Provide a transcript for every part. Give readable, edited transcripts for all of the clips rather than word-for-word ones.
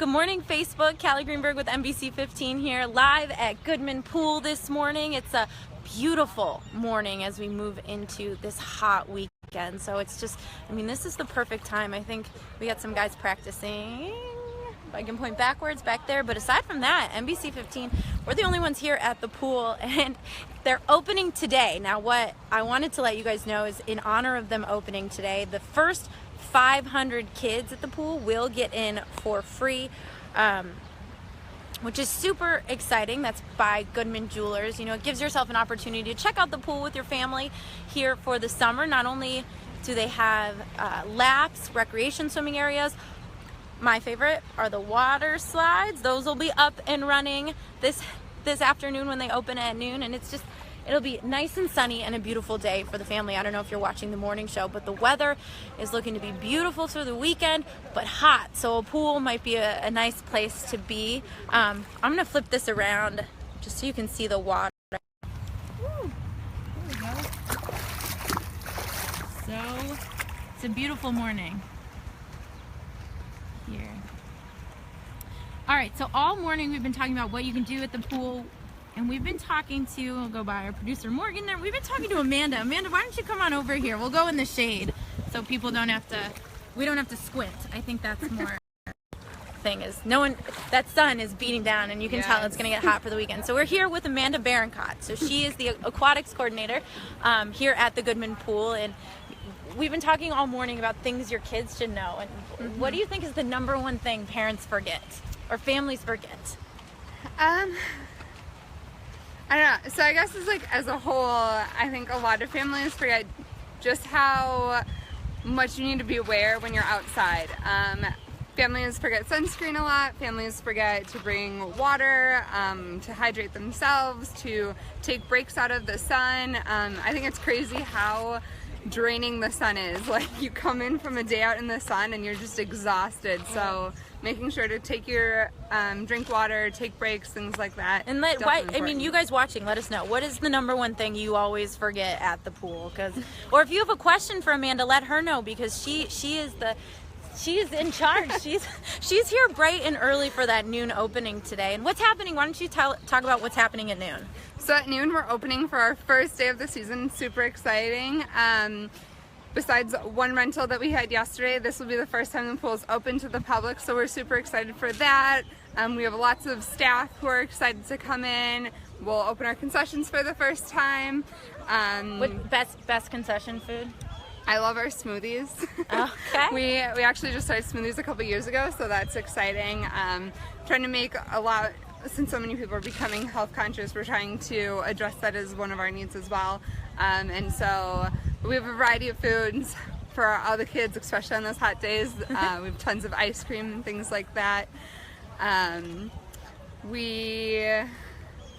Good morning, Facebook. Kalie Greenberg with NBC 15 here, live at Goodman Pool this morning. It's a beautiful morning as we move into this hot weekend. So it's just, this is the perfect time. I think we got some guys practicing. I can point backwards back there, but aside from that, NBC 15, we're the only ones here at the pool, and they're opening today. Now, what I wanted to let you guys know is, in honor of them opening today, the first 500 kids at the pool will get in for free, which is super exciting. That's by Goodman Jewelers. You know, it gives yourself an opportunity to check out the pool with your family here for the summer. Not only do they have laps, recreation swimming areas, my favorite are the water slides. Those will be up and running this afternoon when they open at noon, and it'll be nice and sunny and a beautiful day for the family. I don't know if you're watching the morning show, but the weather is looking to be beautiful through the weekend, but hot, so a pool might be a nice place to be. I'm gonna flip this around just so you can see the water. Woo. There we go. So it's a beautiful morning here. All right, so all morning we've been talking about what you can do at the pool, and we've been talking to, I'll go by our producer Morgan there, we've been talking to Amanda. Amanda, why don't you come on over here? We'll go in the shade so people we don't have to squint. I think that's more thing is, that sun is beating down, and you can tell it's gonna get hot for the weekend. So we're here with Amanda Barancott. So she is the Aquatics Coordinator here at the Goodman Pool, and we've been talking all morning about things your kids should know. And what do you think is the number one thing parents forget or families forget? I don't know. So I guess it's like, as a whole, I think a lot of families forget just how much you need to be aware when you're outside. Families forget sunscreen a lot. Families forget to bring water, to hydrate themselves, to take breaks out of the sun. I think it's crazy how draining the sun is. Like, you come in from a day out in the sun and you're just exhausted. So making sure to take your drink water, take breaks, things like that. And you guys watching, let us know, what is the number one thing you always forget at the pool? Or if you have a question for Amanda, let her know, because she's in charge. She's here bright and early for that noon opening today. And what's happening? Why don't you talk about what's happening at noon? So at noon we're opening for our first day of the season. Super exciting. Besides one rental that we had yesterday, this will be the first time the pool is open to the public, so we're super excited for that. We have lots of staff who are excited to come in. We'll open our concessions for the first time. What best concession food? I love our smoothies. Okay. We actually just started smoothies a couple years ago, so that's exciting. Trying to make a lot, since so many people are becoming health conscious, we're trying to address that as one of our needs as well. And so we have a variety of foods for all the kids, especially on those hot days. We have tons of ice cream and things like that. Trying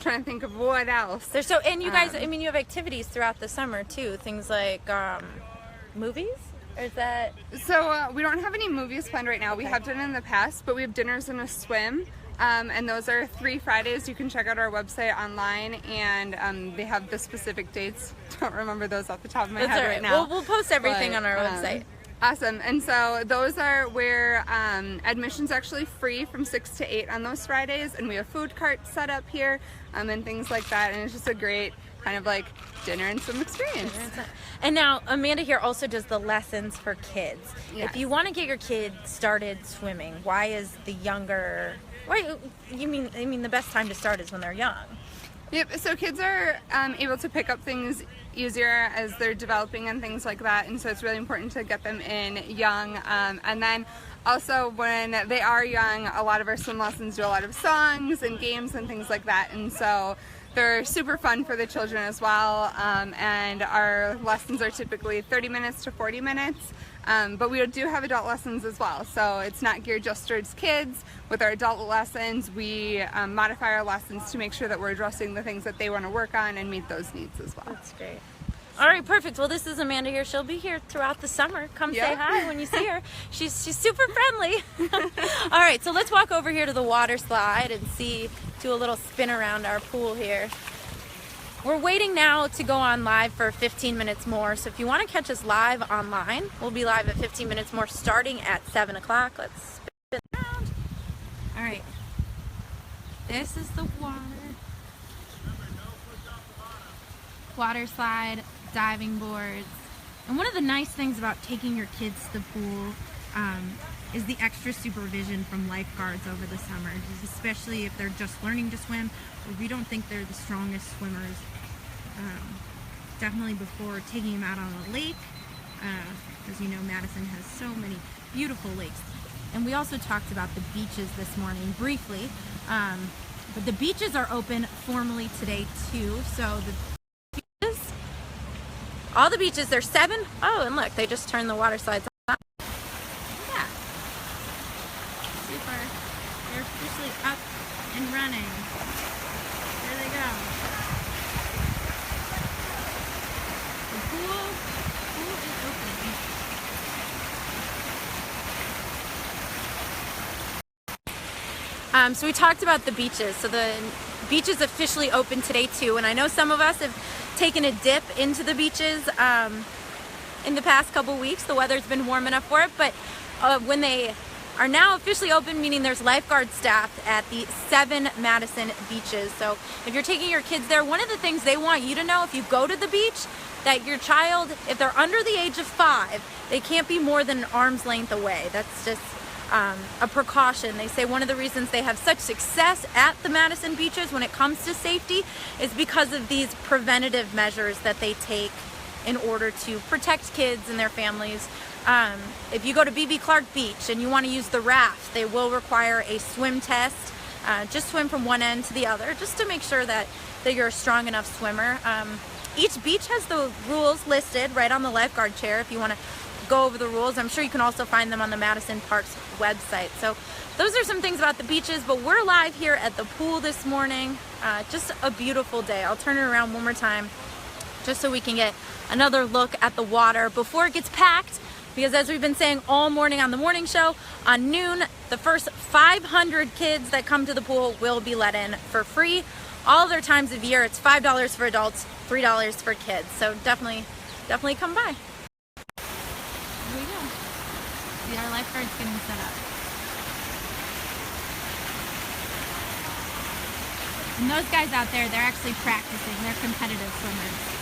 to think of what else. And you guys, you have activities throughout the summer too, things like movies? Or is that... So we don't have any movies planned right now. We have done it in the past, but we have dinners and a swim. And those are 3 Fridays. You can check out our website online, and they have the specific dates. Don't remember those off the top of my head right now. We'll post everything on our website. Awesome. And so those are where admission's actually free from 6 to 8 on those Fridays, and we have food carts set up here and things like that, and it's just a great kind of like dinner and swim experience. And now Amanda here also does the lessons for kids. Yes. If you want to get your kid started swimming, why is the younger... the best time to start is when they're young. Yep, so kids are able to pick up things easier as they're developing and things like that, and so it's really important to get them in young. And then also when they are young, a lot of our swim lessons do a lot of songs and games and things like that, and so they're super fun for the children as well. And our lessons are typically 30 minutes to 40 minutes. But we do have adult lessons as well, so it's not geared just towards kids. With our adult lessons, we modify our lessons to make sure that we're addressing the things that they want to work on and meet those needs as well. That's great. All right, perfect. Well, this is Amanda here. She'll be here throughout the summer. Come say hi when you see her. She's super friendly. All right, so let's walk over here to the water slide and do a little spin around our pool here. We're waiting now to go on live for 15 minutes more, so if you want to catch us live online, we'll be live at 15 minutes more starting at 7 o'clock. Let's spin around. This is the water slide, diving boards. And one of the nice things about taking your kids to the pool is the extra supervision from lifeguards over the summer, especially if they're just learning to swim or we don't think they're the strongest swimmers. Definitely before taking them out on a lake. As you know, Madison has so many beautiful lakes. And we also talked about the beaches this morning briefly. But the beaches are open formally today too. So the beaches, all the beaches, there's 7. Oh, and look, they just turned the water slides on. Yeah. Super. They're officially up and running. There they go. The pool is open. So we talked about the beaches. So the beaches officially open today too. And I know some of us have taken a dip into the beaches in the past couple weeks. The weather's been warm enough for it. But when they are now officially open, meaning there's lifeguard staff at the 7 Madison beaches. So if you're taking your kids there, one of the things they want you to know if you go to the beach, that your child, if they're under the age of 5, they can't be more than an arm's length away. That's just a precaution. They say one of the reasons they have such success at the Madison beaches when it comes to safety is because of these preventative measures that they take in order to protect kids and their families. If you go to B.B. Clark Beach and you want to use the raft, they will require a swim test. Just swim from one end to the other, just to make sure that you're a strong enough swimmer. Each beach has the rules listed right on the lifeguard chair if you want to go over the rules. I'm sure you can also find them on the Madison Parks website. So those are some things about the beaches, but we're live here at the pool this morning. Just a beautiful day. I'll turn it around one more time just so we can get another look at the water before it gets packed, because as we've been saying all morning on the morning show, on noon, the first 500 kids that come to the pool will be let in for free. All other times of year, it's $5 for adults, $3 for kids. So definitely come by. Here we go. See our lifeguards getting set up. And those guys out there, they're actually practicing. They're competitive swimmers.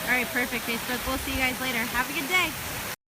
All right, perfect, Facebook. We'll see you guys later. Have a good day.